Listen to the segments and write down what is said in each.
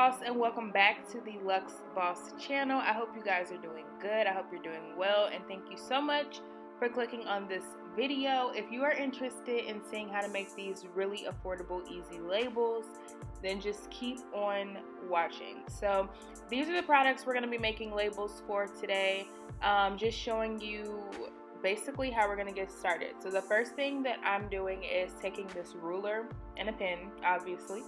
Boss, and welcome back to the Luxe Boss channel. I hope you guys are doing good. I hope you're doing well, and thank you so much for clicking on this video. If you are interested in seeing how to make these really affordable, easy labels, then just keep on watching. So these are the products we're going to be making labels for today. Just showing you basically how we're going to get started. So the first thing that I'm doing is taking this ruler and a pen, obviously.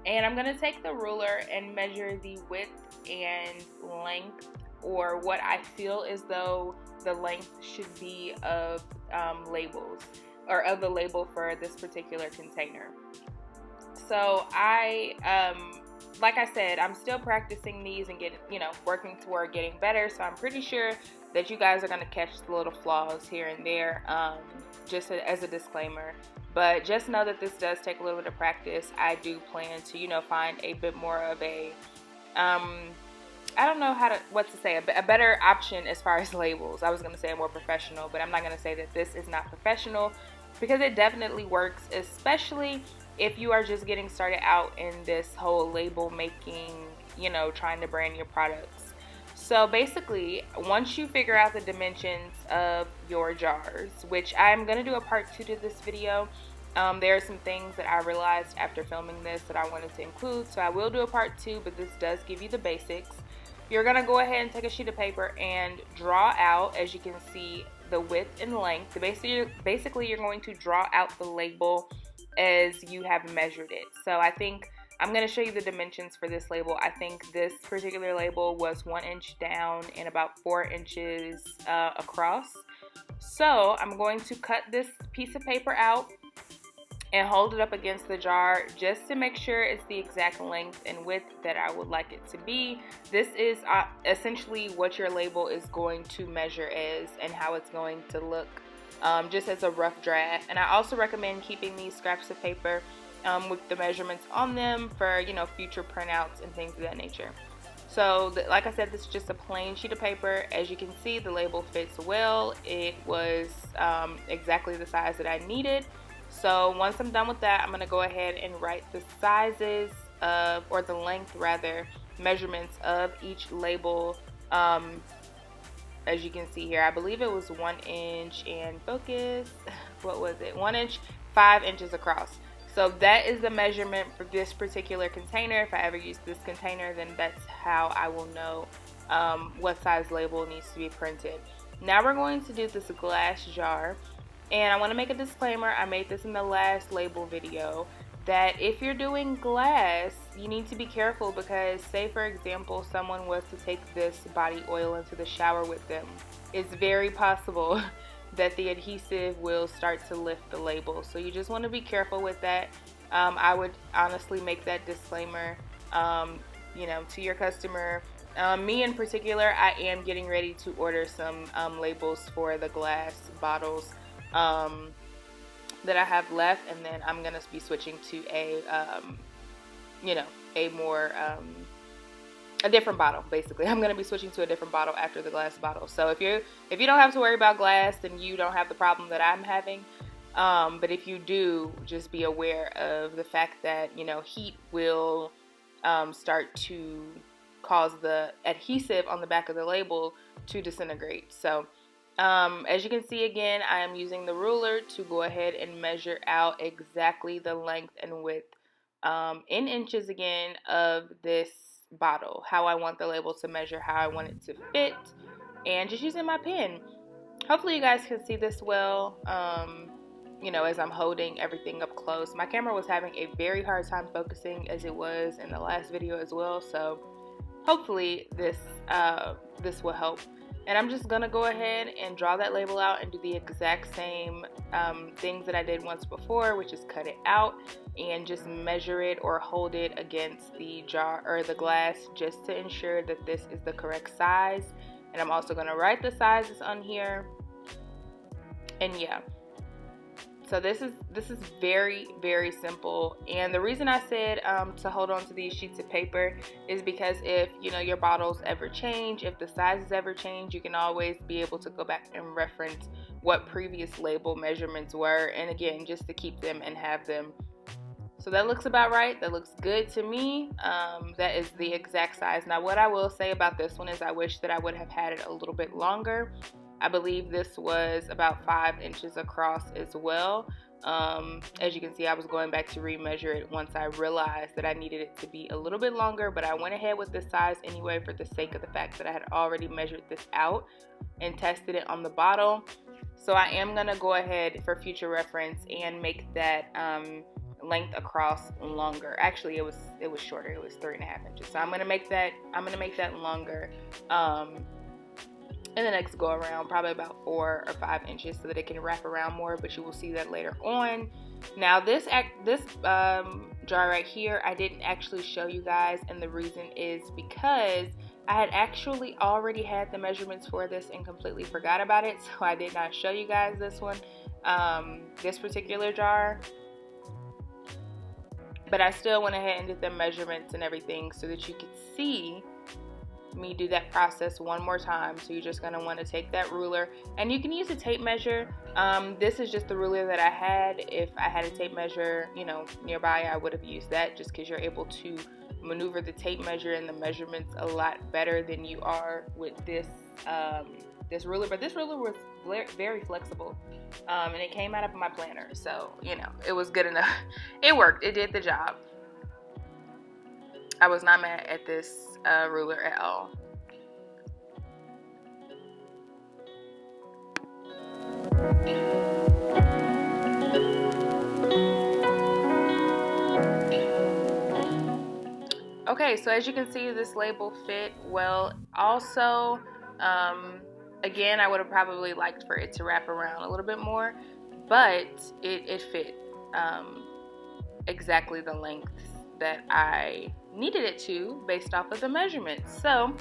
And I'm going to take the ruler and measure the width and length, or what I feel as though the length should be of labels, or of the label for this particular container. So like I said, I'm still practicing these and getting, working toward getting better. So I'm pretty sure that you guys are going to catch the little flaws here and there, just as a disclaimer. But just know that this does take a little bit of practice. I do plan to, find a bit more of a, I don't know what to say, a better option as far as labels. I was going to say a more professional, but I'm not going to say that this is not professional, because it definitely works, especially if you are just getting started out in this whole label making, trying to brand your products. So basically, once you figure out the dimensions of your jars, which I'm going to do a part 2 to this video, there are some things that I realized after filming this that I wanted to include, so I will do a part 2, but this does give you the basics. You're going to go ahead and take a sheet of paper and draw out, as you can see, the width and length. Basically, you're going to draw out the label as you have measured it. So I think I'm going to show you the dimensions for this label. I think this particular label was 1 inch down and about 4 inches across. So I'm going to cut this piece of paper out and hold it up against the jar just to make sure it's the exact length and width that I would like it to be. This is essentially what your label is going to measure as and how it's going to look, just as a rough draft. And I also recommend keeping these scraps of paper with the measurements on them for, future printouts and things of that nature. So like I said, this is just a plain sheet of paper. As you can see, the label fits well. It was exactly the size that I needed. So once I'm done with that, I'm going to go ahead and write the sizes of, or the length rather, measurements of each label. As you can see here, I believe it was 1 inch and focus. What was it? 1 inch, 5 inches across. So that is the measurement for this particular container. If I ever use this container, then that's how I will know what size label needs to be printed. Now we're going to do this glass jar. And I want to make a disclaimer, I made this in the last label video, that if you're doing glass, you need to be careful, because say for example someone was to take this body oil into the shower with them, it's very possible that the adhesive will start to lift the label. So you just want to be careful with that. I would honestly make that disclaimer, to your customer. Me in particular, I am getting ready to order some labels for the glass bottles that I have left, and then I'm gonna be switching to a different bottle. Basically, I'm gonna be switching to a different bottle after the glass bottle. So if you don't have to worry about glass, then you don't have the problem that I'm having. But if you do, just be aware of the fact that heat will start to cause the adhesive on the back of the label to disintegrate. So as you can see, again, I am using the ruler to go ahead and measure out exactly the length and width in inches again of this bottle, how I want the label to measure, how I want it to fit, and just using my pen. Hopefully you guys can see this well, as I'm holding everything up close. My camera was having a very hard time focusing, as it was in the last video as well, so hopefully this will help. And I'm just gonna go ahead and draw that label out and do the exact same things that I did once before, which is cut it out and just measure it or hold it against the jar or the glass, just to ensure that this is the correct size. And I'm also gonna write the sizes on here. And yeah, so this is very, very simple. And the reason I said to hold on to these sheets of paper is because if your bottles ever change, if the sizes ever change, you can always be able to go back and reference what previous label measurements were, and again, just to keep them and have them So that looks about right. That looks good to me. That is the exact size. Now, what I will say about this one is I wish that I would have had it a little bit longer. I believe this was about 5 inches across as well. As you can see, I was going back to remeasure it once I realized that I needed it to be a little bit longer, but I went ahead with this size anyway for the sake of the fact that I had already measured this out and tested it on the bottle. So I am going to go ahead for future reference and make that length across longer. Actually, it was shorter. It was 3.5 inches. So I'm going to make that longer. In the next go around, probably about 4 or 5 inches so that it can wrap around more, but you will see that later on. Now this jar right here, I didn't actually show you guys, and the reason is because I had actually already had the measurements for this and completely forgot about it, so I did not show you guys this one, this particular jar. But I still went ahead and did the measurements and everything so that you could see me do that process one more time. So you're just going to want to take that ruler, and you can use a tape measure. This is just the ruler that I had. If I had a tape measure, nearby, I would have used that, just because you're able to maneuver the tape measure and the measurements a lot better than you are with this this ruler. But this ruler was very flexible, and it came out of my planner, so it was good enough. It worked. It did the job. I was not mad at this ruler at all. Okay, so as you can see, this label fit well. Also, again, I would have probably liked for it to wrap around a little bit more, but it fit exactly the length that I needed it to based off of the measurements. So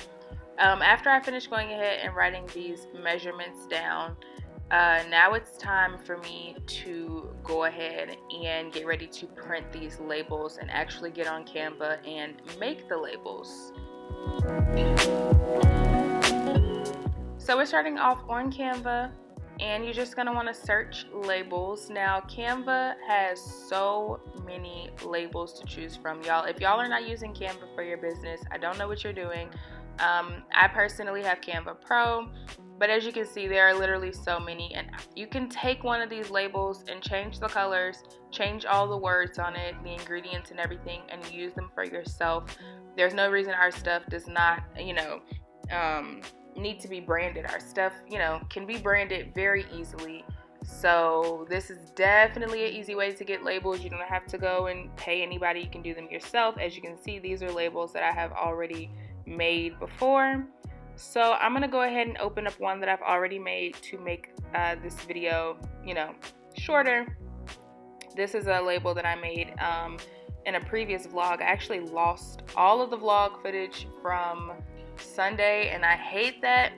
after I finished going ahead and writing these measurements down, now it's time for me to go ahead and get ready to print these labels and actually get on Canva and make the labels. So we're starting off on Canva, and you're just going to want to search labels. Now, Canva has so many labels to choose from, y'all. If y'all are not using Canva for your business, I don't know what you're doing. I personally have Canva Pro, but as you can see, there are literally so many, and you can take one of these labels and change the colors, change all the words on it, the ingredients and everything, and use them for yourself. There's no reason our stuff does not, need to be branded. Our stuff, can be branded very easily. So this is definitely an easy way to get labels. You don't have to go and pay anybody. You can do them yourself. As you can see, these are labels that I have already made before. So I'm going to go ahead and open up one that I've already made to make this video, shorter. This is a label that I made in a previous vlog. I actually lost all of the vlog footage from Sunday, and I hate that.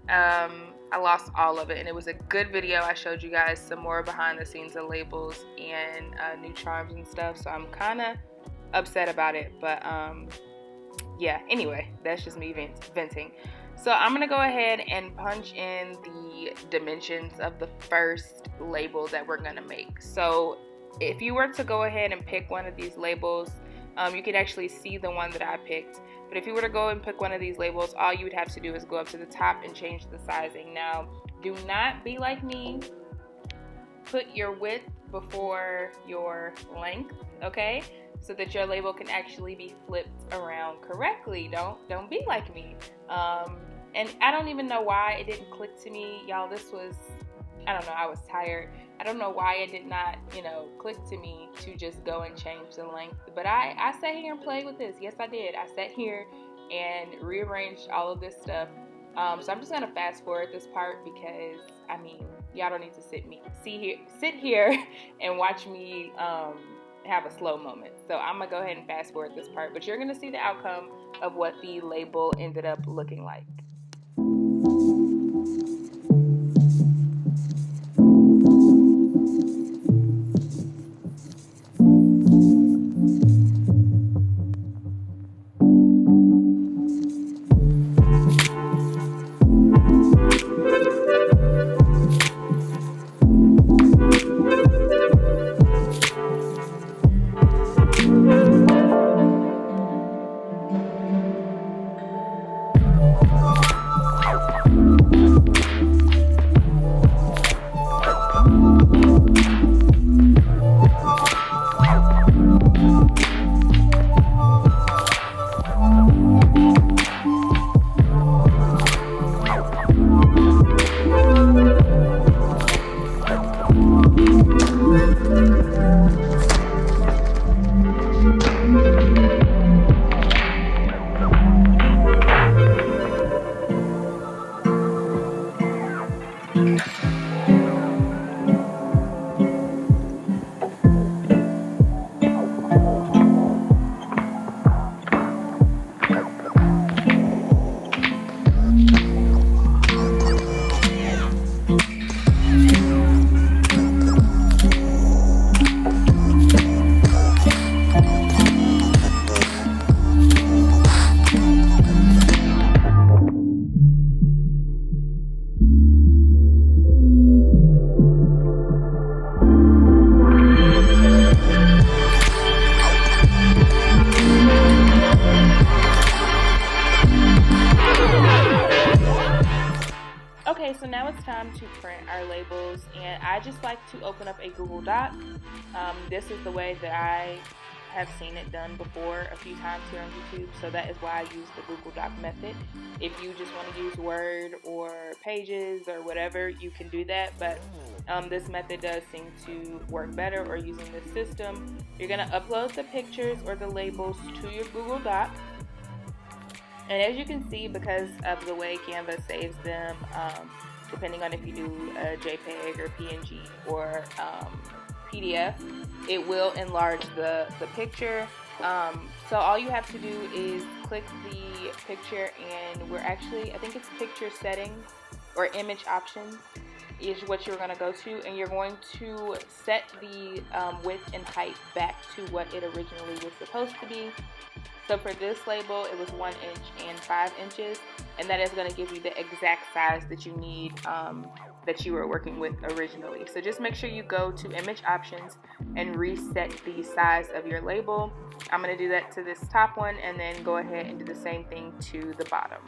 I lost all of it, and it was a good video. I showed you guys some more behind the scenes of labels and new charms and stuff, so I'm kind of upset about it, but yeah, anyway, that's just me venting. So I'm going to go ahead and punch in the dimensions of the first label that we're going to make. So if you were to go ahead and pick one of these labels, you can actually see the one that I picked. But if you were to go and pick one of these labels, all you would have to do is go up to the top and change the sizing. Now, do not be like me. Put your width before your length, okay? So that your label can actually be flipped around correctly. Don't be like me. And I don't even know why it didn't click to me. Y'all, this was, I don't know, I was tired. I don't know why it did not, click to me to just go and change the length. But I sat here and played with this. Yes, I did. I sat here and rearranged all of this stuff. So I'm just going to fast forward this part because, y'all don't need to sit here and watch me have a slow moment. So I'm going to go ahead and fast forward this part. But you're going to see the outcome of what the label ended up looking like. Okay, so now it's time to print our labels, and I just like to open up a Google Doc. This is the way that I have seen it done before a few times here on YouTube, so that is why I use the Google Doc method. If you just want to use Word or Pages or whatever, you can do that, but this method does seem to work better, or using this system. You're going to upload the pictures or the labels to your Google Doc. And as you can see, because of the way Canva saves them, depending on if you do a JPEG or PNG or PDF, it will enlarge the picture. So all you have to do is click the picture, and we're actually, I think it's picture settings or image options is what you're going to go to, and you're going to set the width and height back to what it originally was supposed to be. So for this label, it was 1 inch and 5 inches, and that is going to give you the exact size that you need, that you were working with originally. So just make sure you go to image options and reset the size of your label. I'm going to do that to this top one, and then go ahead and do the same thing to the bottom.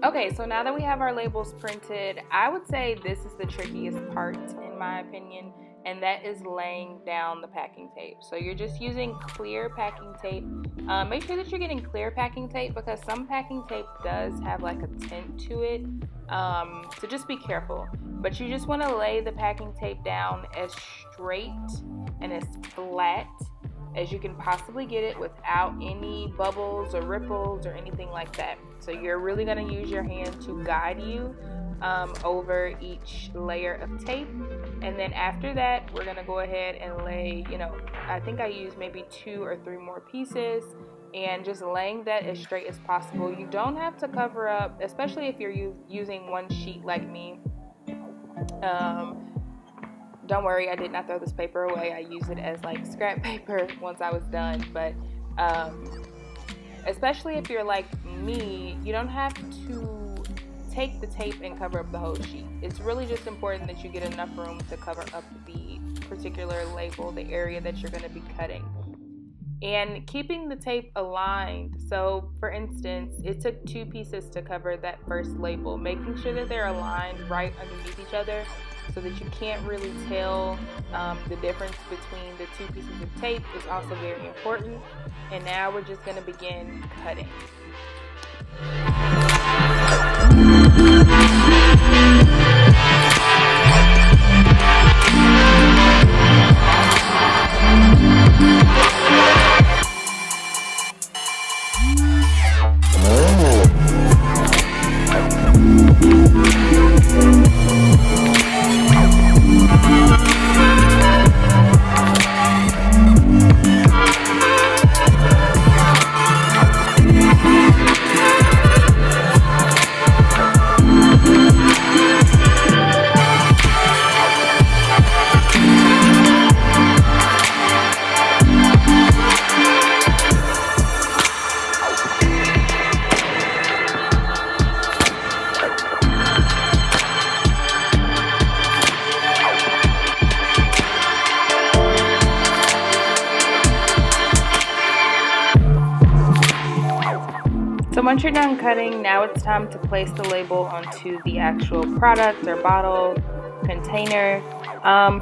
Okay, so now that we have our labels printed, I would say this is the trickiest part in my opinion, and that is laying down the packing tape. So you're just using clear packing tape. Make sure that you're getting clear packing tape, because some packing tape does have like a tint to it. So just be careful. But you just want to lay the packing tape down as straight and as flat as you can possibly get it, without any bubbles or ripples or anything like that. So you're really going to use your hand to guide you over each layer of tape. And then after that, we're going to go ahead and lay, I think I used maybe 2 or 3 more pieces, and just laying that as straight as possible. You don't have to cover up, especially if you're using one sheet like me. Don't worry, I did not throw this paper away. I used it as like scrap paper once I was done. But especially if you're like me, you don't have to take the tape and cover up the whole sheet. It's really just important that you get enough room to cover up the particular label, the area that you're going to be cutting. And keeping the tape aligned. So for instance, it took 2 pieces to cover that first label, making sure that they're aligned right underneath each other, so that you can't really tell the difference between the 2 pieces of tape is also very important. And now we're just going to begin cutting. So once you're done cutting, now it's time to place the label onto the actual product or bottle, container.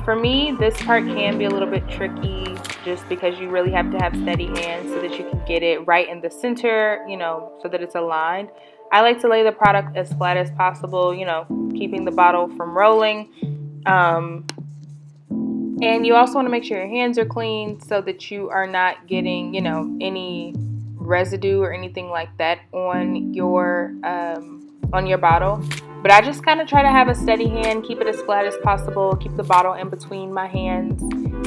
For me, this part can be a little bit tricky just because you really have to have steady hands so that you can get it right in the center, you know, so that it's aligned. I like to lay the product as flat as possible, you know, keeping the bottle from rolling. And you also want to make sure your hands are clean so that you are not getting, you know, any residue or anything like that on your bottle. But I just kind of try to have a steady hand, keep it as flat as possible, keep the bottle in between my hands,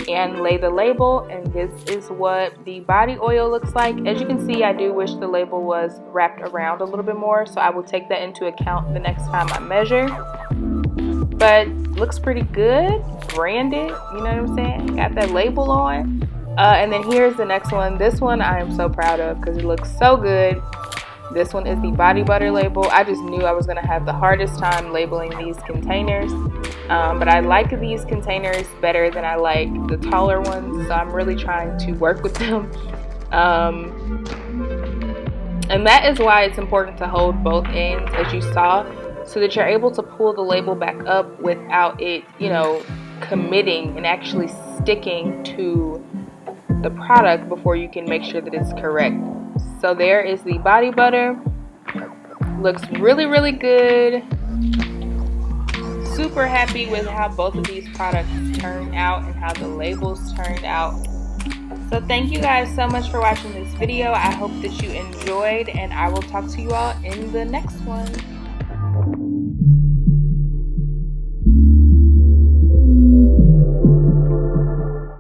and lay the label. And this is what the body oil looks like. As you can see, I do wish the label was wrapped around a little bit more, so I will take that into account the next time I measure. But looks pretty good, branded, you know what I'm saying? Got that label on. And then here's the next one. This one I am so proud of because it looks so good. This one is the body butter label. I just knew I was going to have the hardest time labeling these containers. But I like these containers better than I like the taller ones. So I'm really trying to work with them. And that is why it's important to hold both ends, as you saw, so that you're able to pull the label back up without it, you know, committing and actually sticking to the product before you can make sure that it's correct. So there is the body butter. Looks really, really good. Super happy with how both of these products turned out and how the labels turned out. So thank you guys so much for watching this video. I hope that you enjoyed, and I will talk to you all in the next one.